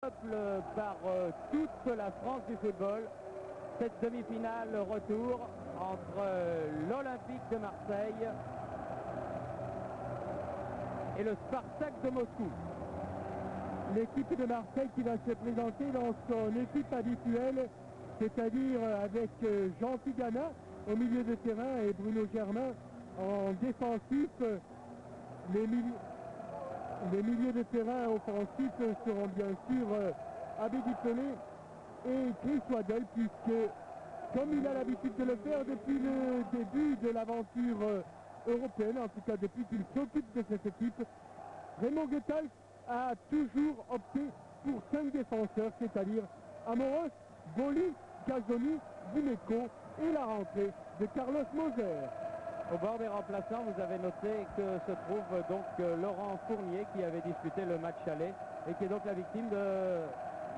Par toute la France du football, cette demi-finale retour entre l'Olympique de Marseille et le Spartak de Moscou. L'équipe de Marseille qui va se présenter dans son équipe habituelle, c'est-à-dire avec Jean Tigana au milieu de terrain et Bruno Germain en défensif. Les milieux de terrain offensifs seront bien sûr Abedi Pelé et Chris Waddle, puisque, comme il a l'habitude de le faire depuis le début de l'aventure européenne, en tout cas depuis qu'il s'occupe de cette équipe, Raymond Goethals a toujours opté pour 5 défenseurs, c'est-à-dire Amoros, Boli, Gazzoni, Dimeco et la rentrée de Carlos Moser. Au bord des remplaçants, vous avez noté que se trouve donc Laurent Fournier qui avait disputé le match aller et qui est donc la victime de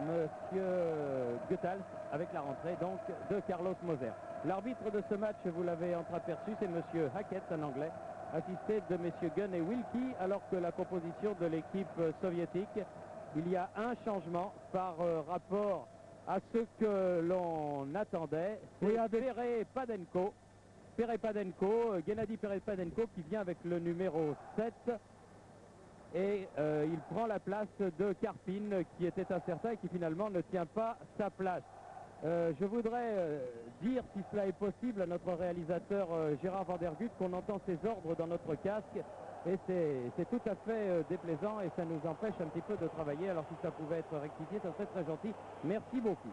monsieur Goethals avec la rentrée donc de Carlos Moser. L'arbitre de ce match, vous l'avez entreaperçu, c'est monsieur Hackett, un anglais, assisté de messieurs Gunn et Wilkie, alors que la composition de l'équipe soviétique, il y a un changement par rapport à ce que l'on attendait. C'est Gennady Perepadenko qui vient avec le numéro 7 et il prend la place de Karpin qui était incertain et qui finalement ne tient pas sa place. Je voudrais dire, si cela est possible, à notre réalisateur Gérard Vandergut qu'on entend ses ordres dans notre casque et c'est tout à fait déplaisant et ça nous empêche un petit peu de travailler. Alors si ça pouvait être rectifié, ça serait très gentil. Merci beaucoup.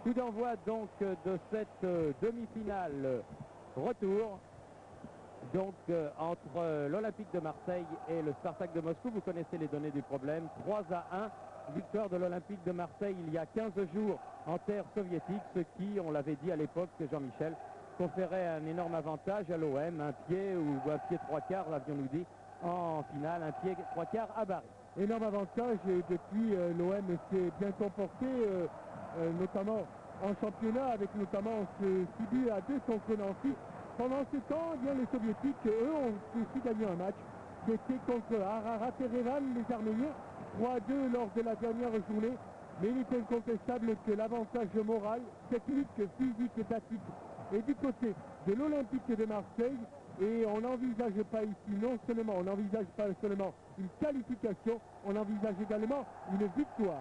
Coup d'envoi donc de cette demi-finale retour donc entre l'Olympique de Marseille et le Spartak de Moscou. Vous connaissez les données du problème. 3-1, victoire de l'Olympique de Marseille il y a 15 jours en terre soviétique, ce qui, on l'avait dit à l'époque, Jean-Michel, conférait un énorme avantage à l'OM, un pied ou un pied 3/4, l'avions-nous dit, en finale, un pied 3/4 à Bari. Énorme avantage et depuis l'OM s'est bien comporté, notamment en championnat, avec notamment ce 6 buts à 2 contre Nancy. Pendant ce temps, eh bien, les soviétiques, eux, ont aussi gagné un match. C'était contre Ararat Erevan, les Arméniens, 3-2 lors de la dernière journée. Mais il est incontestable que l'avantage moral, technique, physique et tactique est du côté de l'Olympique de Marseille. Et on n'envisage pas ici, non seulement, on n'envisage pas seulement une qualification, on envisage également une victoire.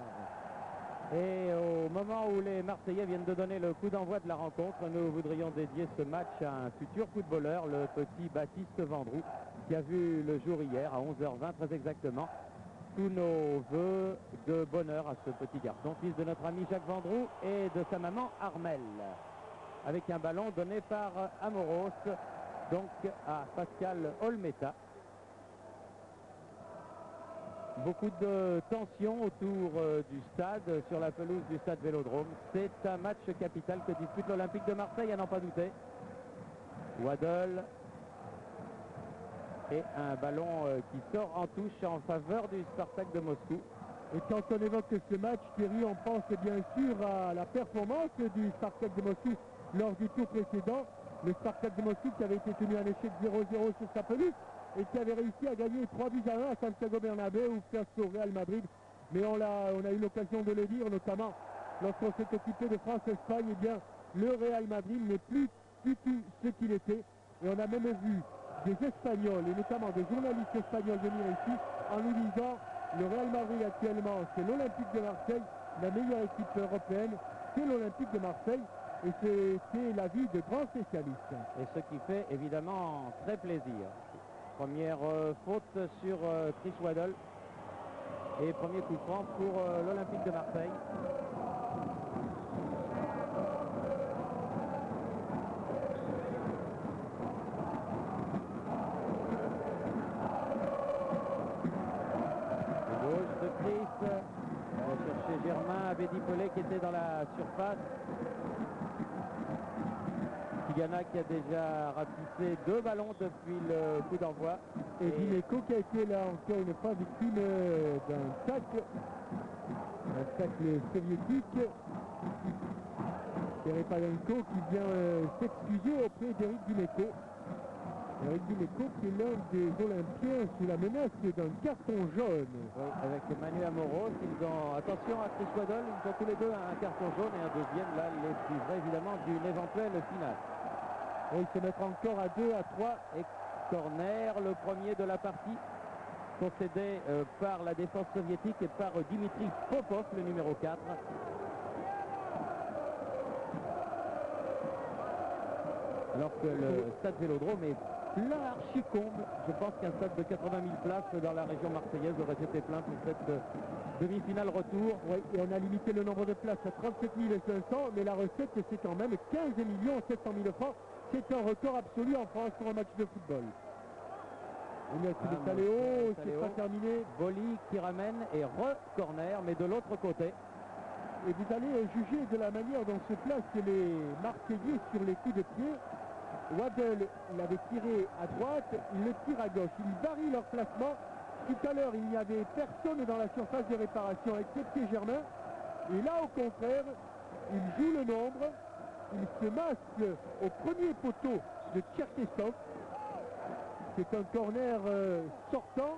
Et au moment où les Marseillais viennent de donner le coup d'envoi de la rencontre, nous voudrions dédier ce match à un futur footballeur, le petit Baptiste Vendroux, qui a vu le jour hier à 11h20 très exactement. Tous nos voeux de bonheur à ce petit garçon, fils de notre ami Jacques Vendroux et de sa maman Armelle. Avec un ballon donné par Amoros, donc à Pascal Olmeta. Beaucoup de tension autour du stade, sur la pelouse du stade Vélodrome. C'est un match capital que dispute l'Olympique de Marseille, à n'en pas douter. Waddle. Et un ballon qui sort en touche en faveur du Spartak de Moscou. Et quand on évoque ce match, Thierry, on pense bien sûr à la performance du Spartak de Moscou lors du tour précédent. Le Spartak de Moscou qui avait été tenu un échec 0-0 sur sa pelouse et qui avait réussi à gagner 3-1 à Santiago Bernabéu face au Real Madrid. Mais on a eu l'occasion de le dire, notamment lorsqu'on s'est occupé de France-Espagne, eh bien, le Real Madrid n'est plus du tout ce qu'il était. Et on a même vu des Espagnols, et notamment des journalistes espagnols venir ici en nous disant le Real Madrid actuellement, c'est l'Olympique de Marseille, la meilleure équipe européenne, c'est l'Olympique de Marseille. Et c'est l'avis de grands spécialistes. Et ce qui fait évidemment très plaisir. Première faute sur Chris Waddle. Et premier coup franc pour l'Olympique de Marseille. De gauche de Chris. On va chercher Germain, Abedi Pelé qui était dans la surface. Tigana qui a déjà rapissé 2 ballons depuis le coup d'envoi. Et Dimeco qui a été là encore une fois victime d'un tacle soviétique. Perepadenko qui vient s'excuser auprès d'Eric Dimeco. Ricky Neko qui est l'un des Olympiens sous la menace d'un carton jaune. Oui, avec Manu Amoros, ils ont, attention à Chris Waddle, ils ont tous les deux un carton jaune et un deuxième, là, les priverait évidemment d'une éventuelle finale. Et ils se mettent encore à 2, à 3. Et corner, le premier de la partie, concédé par la défense soviétique et par Dimitri Popov, le numéro 4. Alors que le stade Vélodrome est plein archi-comble. Je pense qu'un stade de 80 000 places dans la région marseillaise aurait été plein pour cette demi-finale retour. Oui, et on a limité le nombre de places à 37 500, mais la recette, c'est quand même 15 700 000 francs. C'est un record absolu en France pour un match de football. Taléo, c'est pas terminé. Boli qui ramène et re-corner, mais de l'autre côté. Et vous allez juger de la manière dont se placent les Marseillais sur les coups de pied. Waddle l'avait tiré à droite, il le tire à gauche. Ils varient leur placement. Tout à l'heure, il n'y avait personne dans la surface de réparation, excepté Germain. Et là, au contraire, il joue le nombre. Il se masse au premier poteau de Tcherkessov. C'est un corner sortant.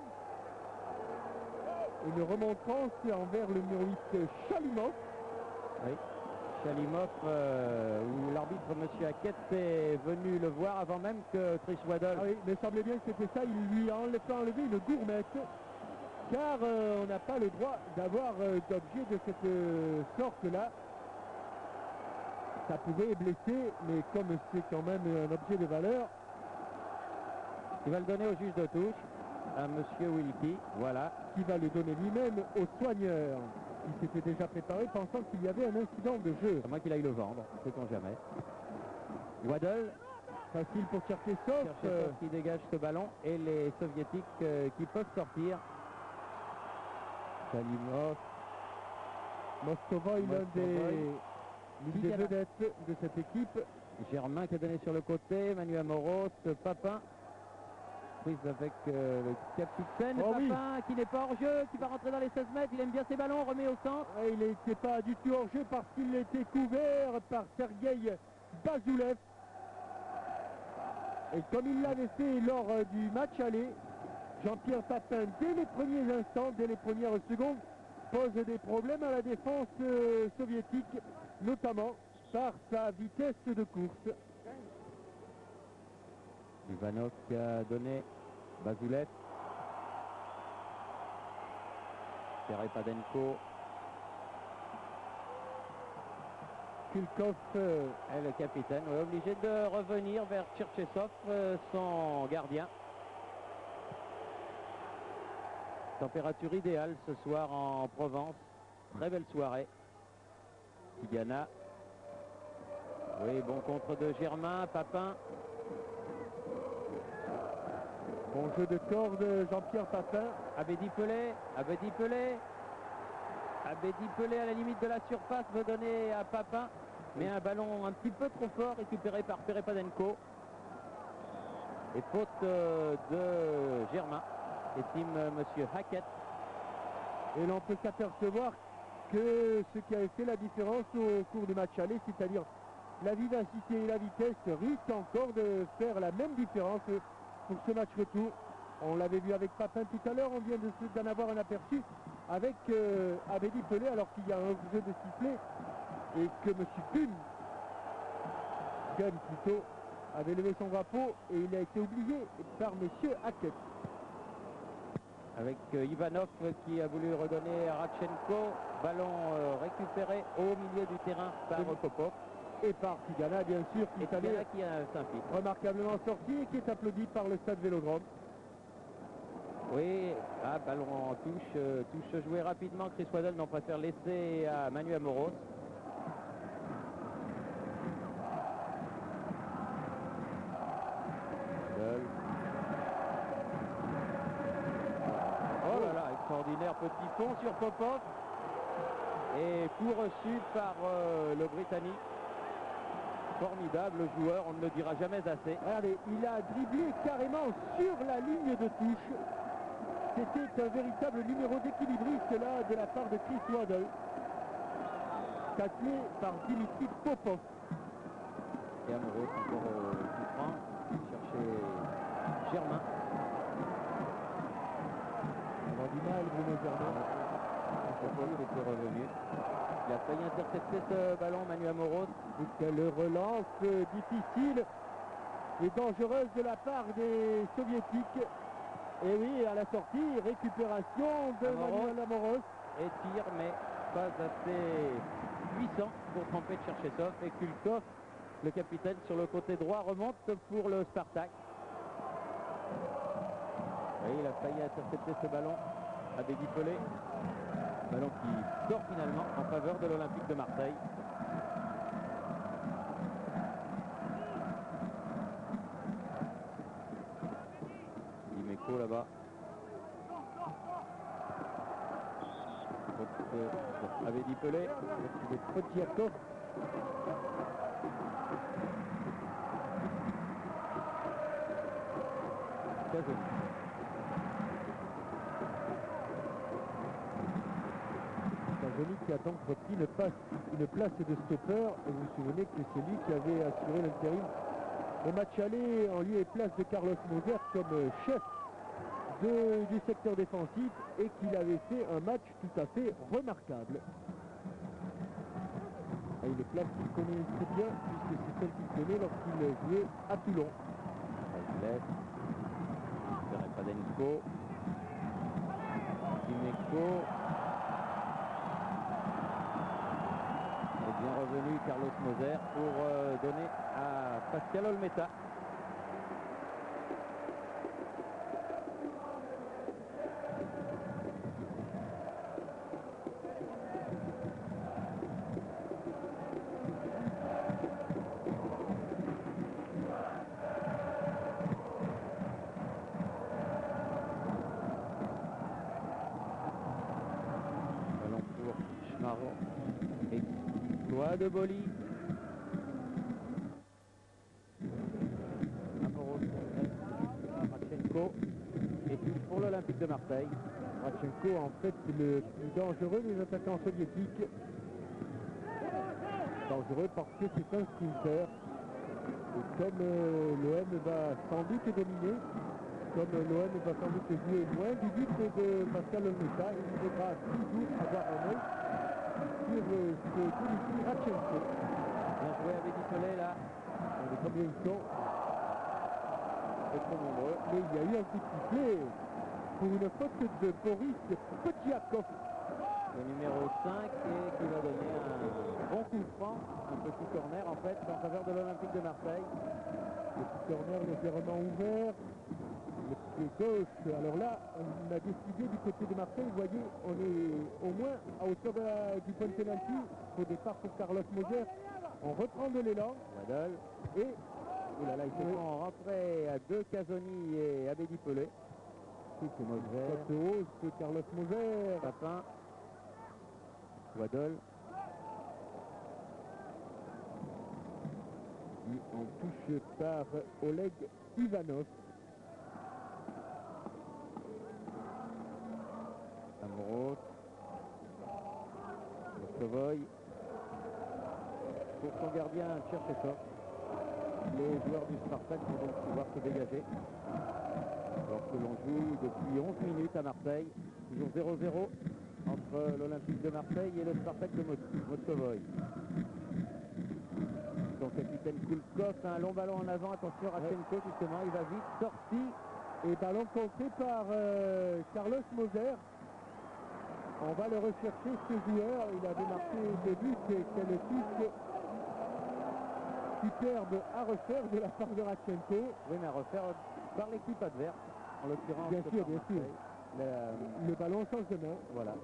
Une remontrance envers le numéro 8, Chalimov. Oui. Chalimov, où l'arbitre, M. Hackett, est venu le voir avant même que Chris Waddle. Ah oui, mais il semblait bien que c'était ça. Il lui a enlevé une gourmette. Car on n'a pas le droit d'avoir d'objet de cette sorte-là. Ça pouvait blesser, mais comme c'est quand même un objet de valeur. Il va le donner au juge de touche, à M. Wilkie. Voilà. Qui va le donner lui-même au soigneur. Il s'était déjà préparé pensant qu'il y avait un incident de jeu. À moins qu'il aille le vendre, sait-on jamais. Waddle. Facile pour Tcherkessov. Qui dégage ce ballon et les soviétiques qui peuvent sortir. Chalimov. Mostovoy, l'une des vedettes de cette équipe. Germain qui est donné sur le côté. Manu Amoros, Papin. Prise avec le capitaine. Oh, Papin oui. qui n'est pas hors jeu, qui va rentrer dans les 16 mètres. Il aime bien ses ballons, remet au centre. Et il n'était pas du tout hors jeu parce qu'il était couvert par Sergueï Bazoulev. Et comme il l'avait fait lors du match aller, Jean-Pierre Papin, dès les premiers instants, dès les premières secondes, pose des problèmes à la défense soviétique, notamment par sa vitesse de course. Ivanov qui a donné Bazoulev. Perepadenko. Kulkov est le capitaine, obligé de revenir vers Tcherkessov, son gardien. Température idéale ce soir en Provence. Très belle soirée. Tigana. Oui, bon contre de Germain, Papin. Bon jeu de corps de Jean-Pierre Papin. Abedi Pelé. Abedi Pelé à la limite de la surface veut donner à Papin. Mais un ballon un petit peu trop fort récupéré par Perepadenko. Et faute de Germain. Estime M. Hackett. Et l'on peut s'apercevoir que ce qui avait fait la différence au cours du match aller, c'est-à-dire la vivacité et la vitesse, risque encore de faire la même différence pour ce match retour. On l'avait vu avec Papin tout à l'heure, on vient d'en avoir un aperçu avec Abedi Pelé alors qu'il y a un jeu de sifflet et que M. Gunn plutôt, avait levé son drapeau et il a été oublié par M. Hackett. Avec Ivanov qui a voulu redonner à Radchenko. Ballon récupéré au milieu du terrain par Popov. Et par Tigana, bien sûr, qui a remarquablement sorti et qui est applaudi par le stade Vélodrome. Oui, ballon en touche jouée rapidement. Chris Waddle n'en préfère laisser à Manu Amoros. Oh là là, extraordinaire petit pont sur Popov. Et coup reçu par le Britannique. Formidable joueur, on ne le dira jamais assez. Regardez, il a dribblé carrément sur la ligne de touche. C'était un véritable numéro d'équilibriste là de la part de Chris Waddle. Taclé par Dimitri Popov. Et Amoros encore qui prend, chercher Germain. On a du mal, Bruno Germain. Il était revenu. Il a failli intercepter ce ballon, Manu Amoros. Et quelle relance difficile et dangereuse de la part des Soviétiques. Et oui, à la sortie, récupération de Manuel Amoros. Et tire, mais pas assez puissant pour tremper Cherchesov. Et Kulkov, le capitaine, sur le côté droit, remonte pour le Spartak. Oui, il a failli intercepter ce ballon à Bédi Pelé. Ballon qui sort finalement en faveur de l'Olympique de Marseille. Dimeco là-bas. Abedi Pelé. Potiakov. Casoni. Casoni qui a donc repris une place de stopper. Et vous vous souvenez que c'est lui qui avait assuré l'intérim au match aller en lieu et place de Carlos Moser comme chef du secteur défensif et qu'il avait fait un match tout à fait remarquable. Et une place qu'il connaît très bien puisque c'est celle qu'il connaît lorsqu'il jouait à Toulon. Padenko. Dimeco. Et bien revenu Carlos Moser pour donner à Pascal Olmeta. De Boli. Radchenko. Et puis pour l'Olympique de Marseille. Radchenko, en fait, le plus dangereux des attaquants soviétiques. Dangereux parce que c'est un sprinter. Et comme l'OM va sans doute dominer, comme l'OM va sans doute jouer loin du but de Pascal Olmeta, il faudra toujours avoir un œil sur ce Dimitri Radchenko. Bien joué avec Pelé là. Les combien ils sont trop nombreux. Mais il y a eu un coup de sifflet pour une faute de Boris Potiakov. Le numéro 5 et qui va donner un bon coup franc, un petit corner en fait en faveur de l'Olympique de Marseille. Petit corner légèrement ouvert. Le pied gauche, alors là, on a décidé du côté de Marseille, vous voyez, on est au moins à hauteur du point de pénalty. Au départ pour Carlos Moser, on reprend de l'élan. Waddle. Et oh là là, ils se font rentrer à deux Casoni et Abedi Pelé. C'est Moser. Côte hausse de Carlos Moser. Papin. Waddle. Et on touche par Oleg Ivanov. Amoros. Moskovoy. Pour son gardien Cherchesov. Les joueurs du Spartak vont donc pouvoir se dégager. Alors que l'on joue depuis 11 minutes à Marseille. Toujours 0-0 entre l'Olympique de Marseille et le Spartak de Moskovoy. Son capitaine Kulkov a un long ballon en avant. Attention, Radchenko justement, il va vite, sorti. Et ballon contré par Carlos Moser. On va le rechercher, ce joueur. Il avait marqué deux buts et quelle touche superbe à refaire de la part de Radchenko. Oui, mais à refaire par l'équipe adverse, en l'occurrence. Bien sûr, bien sûr. Le ballon change de main. Voilà.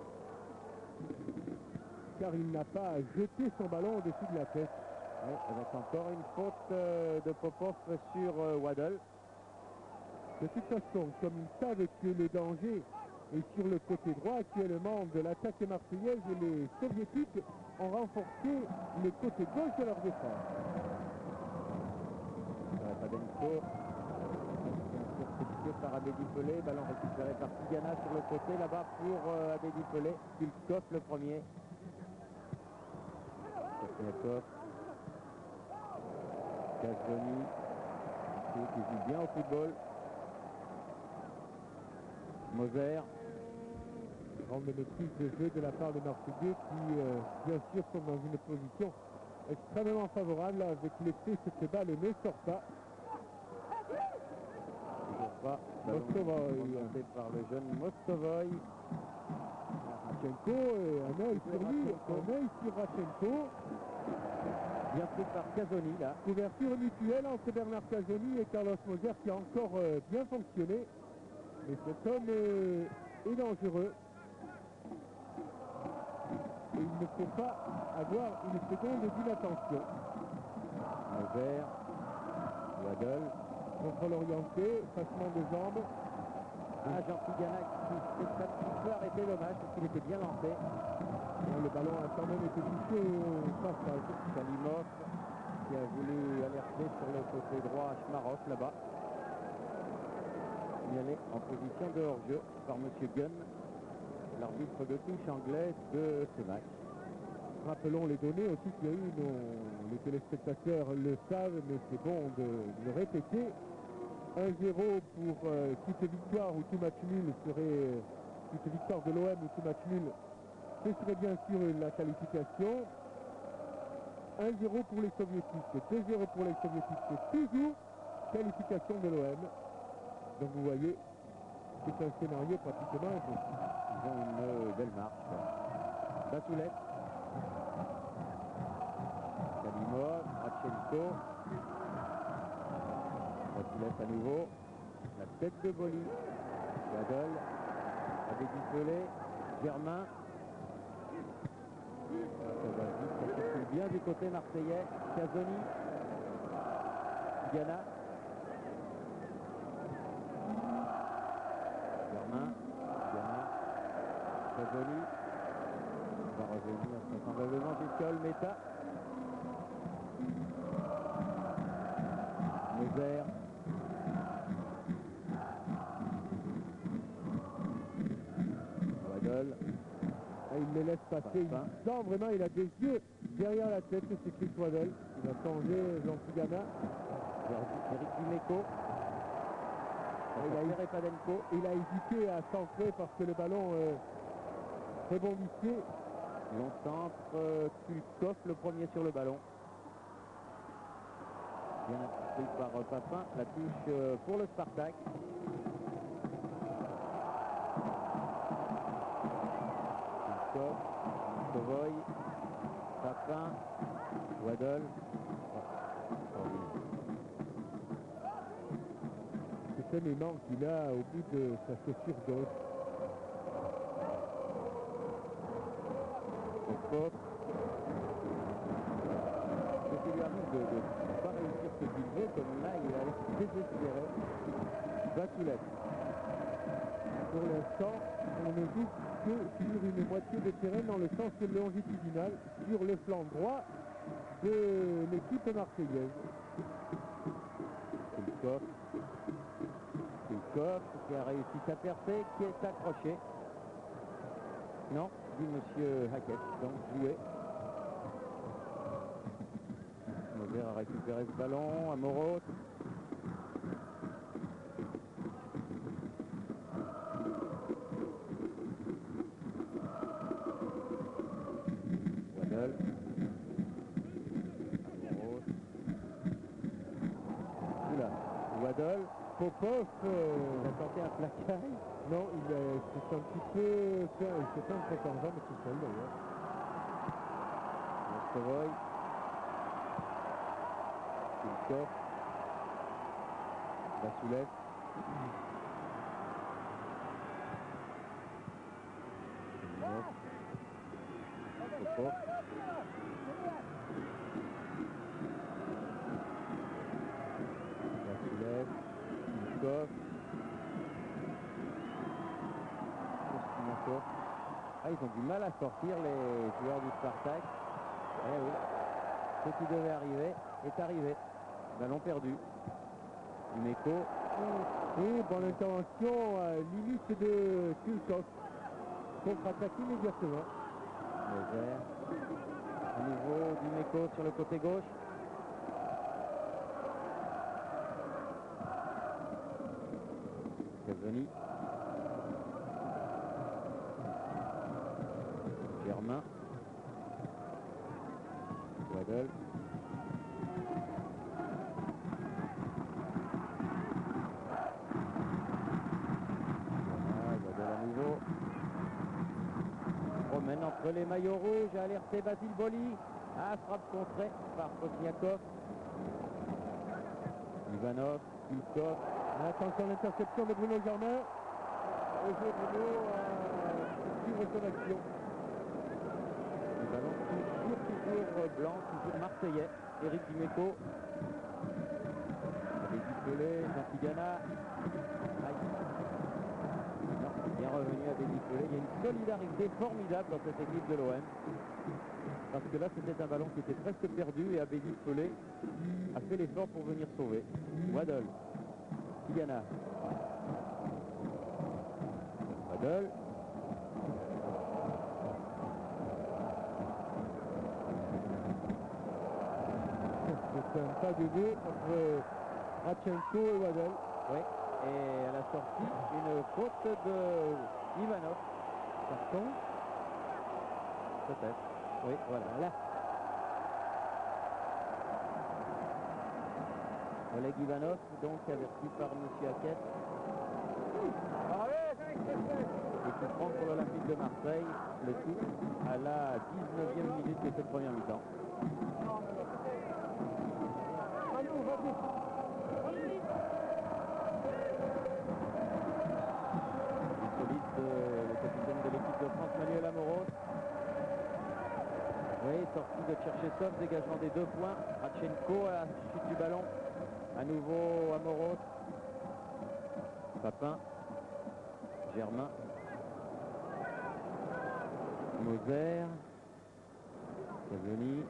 Car il n'a pas jeté son ballon au-dessus de la tête. Oui, avec encore une faute de Popov sur Waddle. De toute façon, comme ils savent que le danger est sur le côté droit actuellement de l'attaque marseillaise, les soviétiques ont renforcé le côté gauche de leur défense. Padenko, intercepté par Abedi Pelé, ballon récupéré par Tigana sur le côté, là-bas pour Abedi Pelé, Kulkov le premier. Kulkov, Casoni, qui joue bien au football. Moser. Grande maîtrise de jeu de la part des Marseillais qui, bien sûr, sont dans une position extrêmement favorable avec l'effet cette balle ne sort pas. Toujours pas. Mostovoy. Remonté par le jeune Mostovoy. Rachenko, un œil sur lui, un œil sur Rachenko. Bien pris par Casoni là. Couverture mutuelle entre Bernard Casoni et Carlos Moser qui a encore bien fonctionné. Mais cet homme est dangereux. Et il ne faut pas avoir une seconde d'inattention. Moser. Waddle. Contrôle orienté, passement de jambes. Ah, Jean-Pierre Ganac qui s'est un petit peu arrêté, dommage, parce qu'il était bien lancé. Le ballon a quand même été touché au passage. Kalimov qui a voulu alerter sur le côté droit à Schmarov là-bas. Signalé en position de hors-jeu par M. Gunn, l'arbitre de touche anglaise de ce match. Rappelons les données aussi qu'il y a eu, les téléspectateurs le savent, mais c'est bon de le répéter. 1-0 pour toute victoire ou tout match nul serait toute victoire de l'OM ou tout match nul, ce serait bien sûr la qualification. 1-0 pour les soviétiques, 2-0 pour les soviétiques, c'est toujours qualification de l'OM. Donc vous voyez, c'est un scénario pratiquement impossible. Ils ont une belle marche. Basoulette. Kalimov, Rachenko. Basoulette à nouveau. La tête de Boli. Waddle. Avec Pelé. Germain. Ça circule bien du côté marseillais. Casoni. Gana. Germain. Casoni. Va revenir vraisemblablement jusqu'à Olmeta. Moser. Waddle. Il les laisse passer, il sent vraiment, il a des yeux derrière la tête, c'est Chris Waddle. Il va changer Jean-Pierre Gana. Eric Dimeco. Il a hésité à centrer parce que le ballon rebondissait. Long centre, Kulkov le premier sur le ballon. Bien appris par Papin, la touche pour le Spartak. Kulkov, Mostovoy, Papin, Waddle. C'est un aimant qu'il a au bout de sa chaussure gauche. Ce qui lui arrive de ne pas réussir ce qu'il veut, comme là il a l'air désespéré. Basoulette. Pour l'instant, on ne joue que sur une moitié de terrain dans le sens longitudinal, sur le flanc droit de l'équipe marseillaise. Kulkov qui a réussi sa percée, qui est accroché. Non, dit monsieur Hackett, donc joué. Moser a récupéré ce ballon, Amoros. Waddle. Amoros. Oula, Waddle. Popov, il a tenté un plaquage. Non, il s'est un petit peu fait, il s'est fait un peu en jambe tout seul d'ailleurs. Mostovoy. Kulkov. Basoulette. Popov. Basoulette. Kulkov. Ah, ils ont du mal à sortir les joueurs du Spartak. Eh oui, ce qui devait arriver est arrivé. Ballon perdu. Dimeco. Oui, bonne intervention, limite de Kulkov. Contre-attaque immédiatement. Moser. À nouveau, Dimeco sur le côté gauche. Casoni. Germain. Waddle. Waddle à nouveau. Promène entre les maillots rouges, alerté Basile Boli. Frappe contrée par Kosniakov. Ivanov, Kulkov. Attention à l'interception de Bruno Germain. Et Bruno suivre son action. Le ballon toujours blanc, toujours marseillais. Éric Dimeco. Avec Pelé, Jean Tigana. Non, bien revenu avec Pelé. Il y a une solidarité formidable dans cette équipe de l'OM. Parce que là, c'était un ballon qui était presque perdu et Abedi Pelé a fait l'effort pour venir sauver. Waddle. Tigana. Waddle. C'est un pas de deux entre Radchenko et Waddle. Oui, et à la sortie, une faute de Ivanov. Carton. Peut-être. Oui, voilà. Là. Oleg Ivanov, donc averti par M. Hackett. Et qui prend pour l'Olympique de Marseille le tout à la 19e minute de cette première mi-temps. Le capitaine de l'équipe de France, Manuel Amoros. Oui, sortie de Cherchesov, dégagement des 2 points. Radchenko à la chute du ballon. À nouveau Amoros. Papin. Germain. Moser. Cavoni.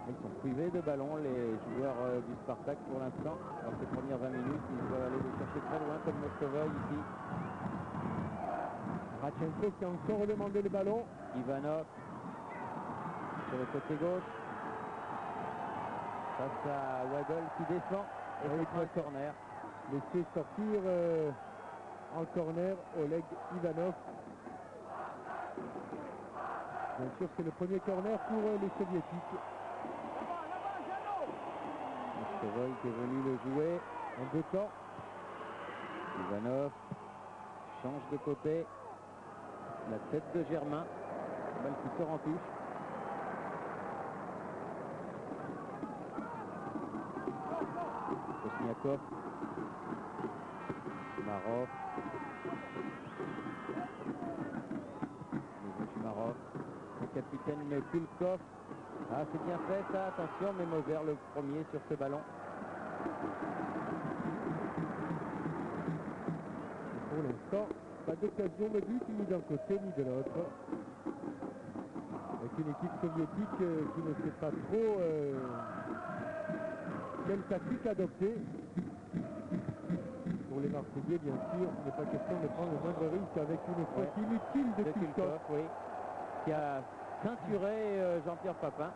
Ils sont privés de ballon, les joueurs du Spartak pour l'instant. Dans ces premières 20 minutes, ils doivent aller le chercher très loin comme Mostovoy ici. Radchenko qui a encore demandé le ballon. Ivanov sur le côté gauche. Face à Waddle qui défend et Oui, c'est un corner. Laissez sortir en corner Oleg Ivanov. Bien sûr, c'est le premier corner pour les soviétiques. Mostovoy qui est venu le jouer En 2 temps. Ivanov change de côté. La tête de Germain. Balle qui sort en touche. Kosniakov. Marov. Marov. Le capitaine Kulkov. Ah, c'est bien fait ça, attention, mais Moser le premier sur ce ballon. Pour l'instant, pas d'occasion de but ni d'un côté ni de l'autre. Avec une équipe soviétique qui ne sait pas trop quelle tactique adopter. Pour les Marseillais, bien sûr, il n'est pas question de prendre le moindre risque avec une faute inutile de Kulkov. Oui, qui a ceinturé Jean-Pierre Papin.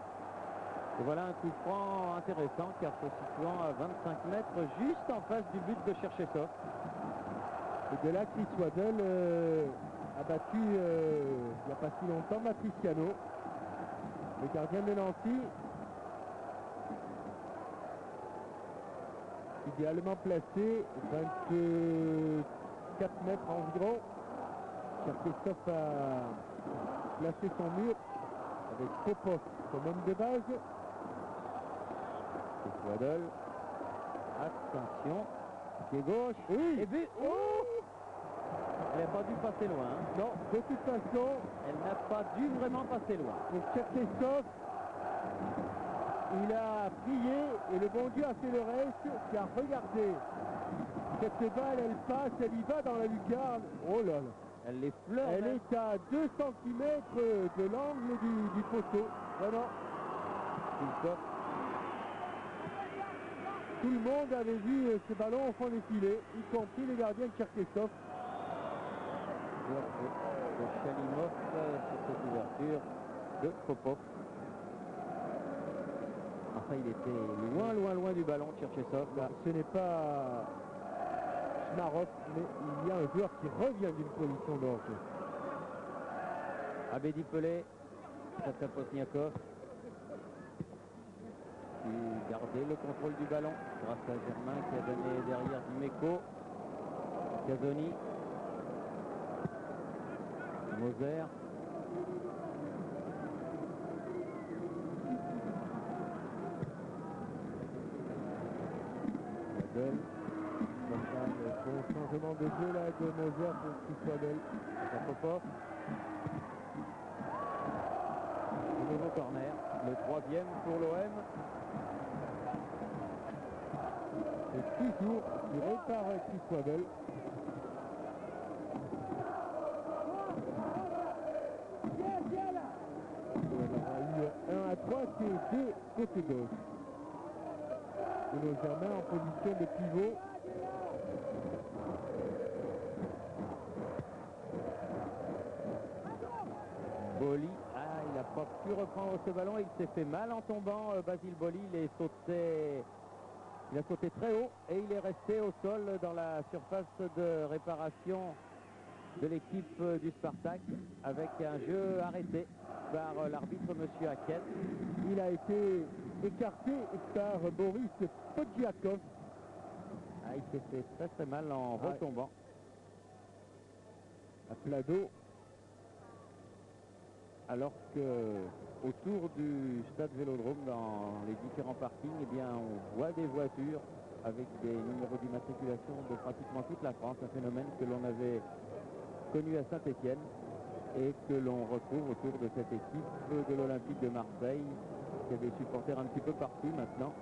Et voilà un coup franc intéressant car se situant à 25 mètres juste en face du but de Cherchesov. Et de là, Chris Waddle a battu il n'y a pas si longtemps Matriciano, le gardien de Nancy. Idéalement placé, 24 mètres environ. Cherchesov a placé son mur avec Popov comme homme de base. Et Waddle. Attention. Pied gauche. Oui. Et but. Oh, elle n'a pas dû passer loin. Hein. Non, de toute façon, Elle n'a pas dû vraiment passer loin. pour Cherchesov, il a prié et le bon Dieu a fait le reste, car regardez, cette balle elle passe, elle y va dans la lucarne, oh là là, Elle les fleure. elle même. est à 2 cm de l'angle du poteau, vraiment, Kulkov. tout le monde avait vu ce ballon au fond des filets, y compris les gardiens de Cherchesov. De Chalimov sur cette ouverture de Popov. Enfin, il était loin du ballon, Cherchesov. Là. Ce n'est pas Smarov, mais il y a un joueur qui revient d'une position de hors-jeu. Abedi Pelé Potniakov qui gardait le contrôle du ballon grâce à Germain qui a donné derrière Dimeco. Casoni, Moser, Wadel. Bon changement de jeu là de Moser pour Chris Waddell. Popov. Le nouveau corner, le troisième pour l'OM. C'est toujours tiré par Chris Waddell. Il y aura eu 1 à 3 et 2 côté gauche. Bruno Germain en position de pivot. Boli, il n'a pas pu reprendre ce ballon, il s'est fait mal en tombant. Basile Boli, il a sauté très haut et il est resté au sol dans la surface de réparation de l'équipe du Spartak avec un jeu arrêté par l'arbitre monsieur Hackett. Il a été écarté par Boris Podjakov. Il s'est fait très très mal en retombant. À plat d'eau. Alors que autour du stade Vélodrome, dans les différents parkings, eh bien, on voit des voitures avec des numéros d'immatriculation de pratiquement toute la France, un phénomène que l'on avait connu à Saint-Étienne et que l'on retrouve autour de cette équipe de l'Olympique de Marseille, qui a des supporters un petit peu partout maintenant.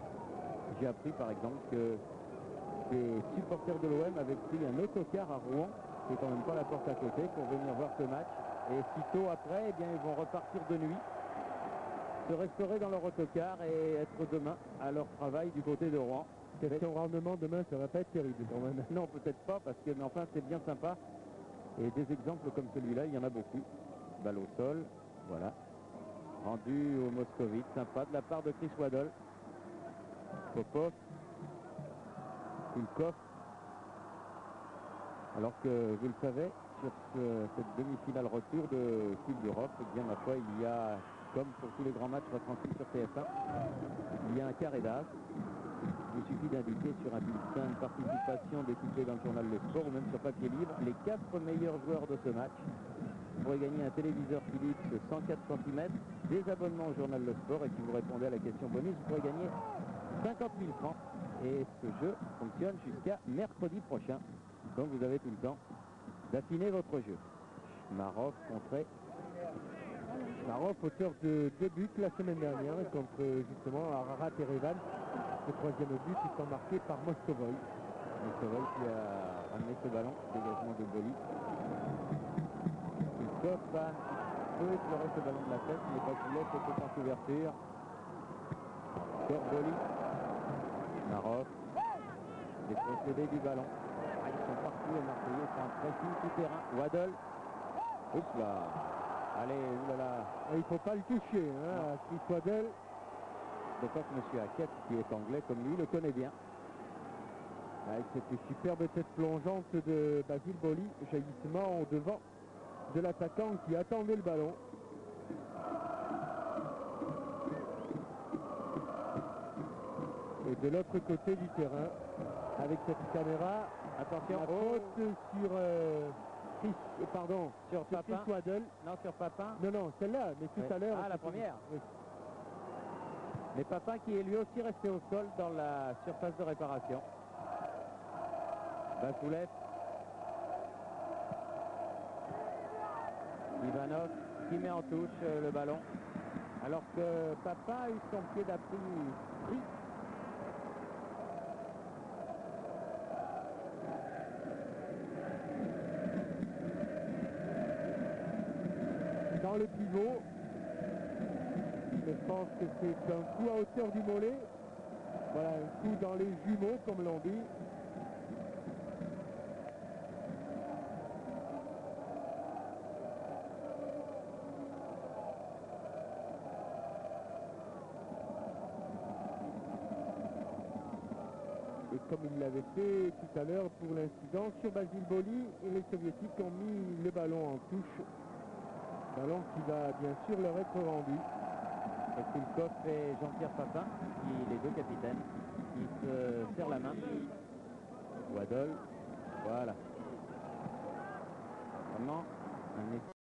J'ai appris par exemple que des supporters de l'OM avaient pris un autocar à Rouen, qui est quand même pas la porte à côté, pour venir voir ce match. Et sitôt après, eh bien, ils vont repartir de nuit, se restaurer dans leur autocar et être demain à leur travail du côté de Rouen. Question rendement demain, ça va pas être terrible quand même. Non, peut-être pas, parce que, mais enfin, c'est bien sympa. Et des exemples comme celui-là, il y en a beaucoup. Balle au sol, voilà. Rendu au Moscovite, sympa de la part de Chris Waddell. Popov, Kulkov. Alors que, vous le savez, sur cette demi-finale retour de Coupe d'Europe, eh bien, ma foi, il y a, comme pour tous les grands matchs retransmis sur TF1, il y a un carré d'as. Il suffit d'indiquer sur un bulletin de participation découpé dans le journal Le Sport ou même sur papier libre les 4 meilleurs joueurs de ce match. Vous pourrez gagner un téléviseur Philips de 104 cm, des abonnements au journal Le Sport, et si vous répondez à la question bonus, vous pourrez gagner 50 000 francs. Et ce jeu fonctionne jusqu'à mercredi prochain. Donc vous avez tout le temps d'affiner votre jeu. Maroc contré. Maroc, auteur de 2 buts la semaine dernière contre justement Ararat et Revan. Le troisième but étant marqué par Mostovoy. Mostovoy qui a ramené ce ballon, dégagement de Boli. Il peut effleurer ce ballon de la tête, il n'est pas poulet, c'est en couverture. Encore Boli. Maroc. Les procédés du ballon. Ils sont partout les Marseillais, c'est un pressing tout terrain. Waddell. Oups là. Allez, oulala. Il ne faut pas le toucher, hein, Chris Waddell. D'autant que M. Hackett, qui est anglais comme lui, le connaît bien. Avec cette superbe tête plongeante de Basile Boli, jaillissement au devant de l'attaquant qui attendait le ballon. Et de l'autre côté du terrain, avec cette caméra, attention, la faute sur sur Papin. Chris Waddell. Non, sur Papin. Non, celle-là, mais tout à l'heure. Ah, la première. Oui. Mais Papin qui est lui aussi resté au sol dans la surface de réparation. Bakoulev. Ivanov qui met en touche le ballon. Alors que Papin a eu son pied d'appui pris. Dans le pivot. Je pense que c'est un coup à hauteur du mollet. Voilà, un coup dans les jumeaux, comme l'on dit. Et comme il l'avait fait tout à l'heure pour l'incident sur Basile Boli, et les Soviétiques ont mis le ballon en touche Ballon qui va bien sûr leur être rendu. Kulkov et Jean-Pierre Papin, les deux capitaines, qui se serrent la main. Waddle, voilà. Vraiment un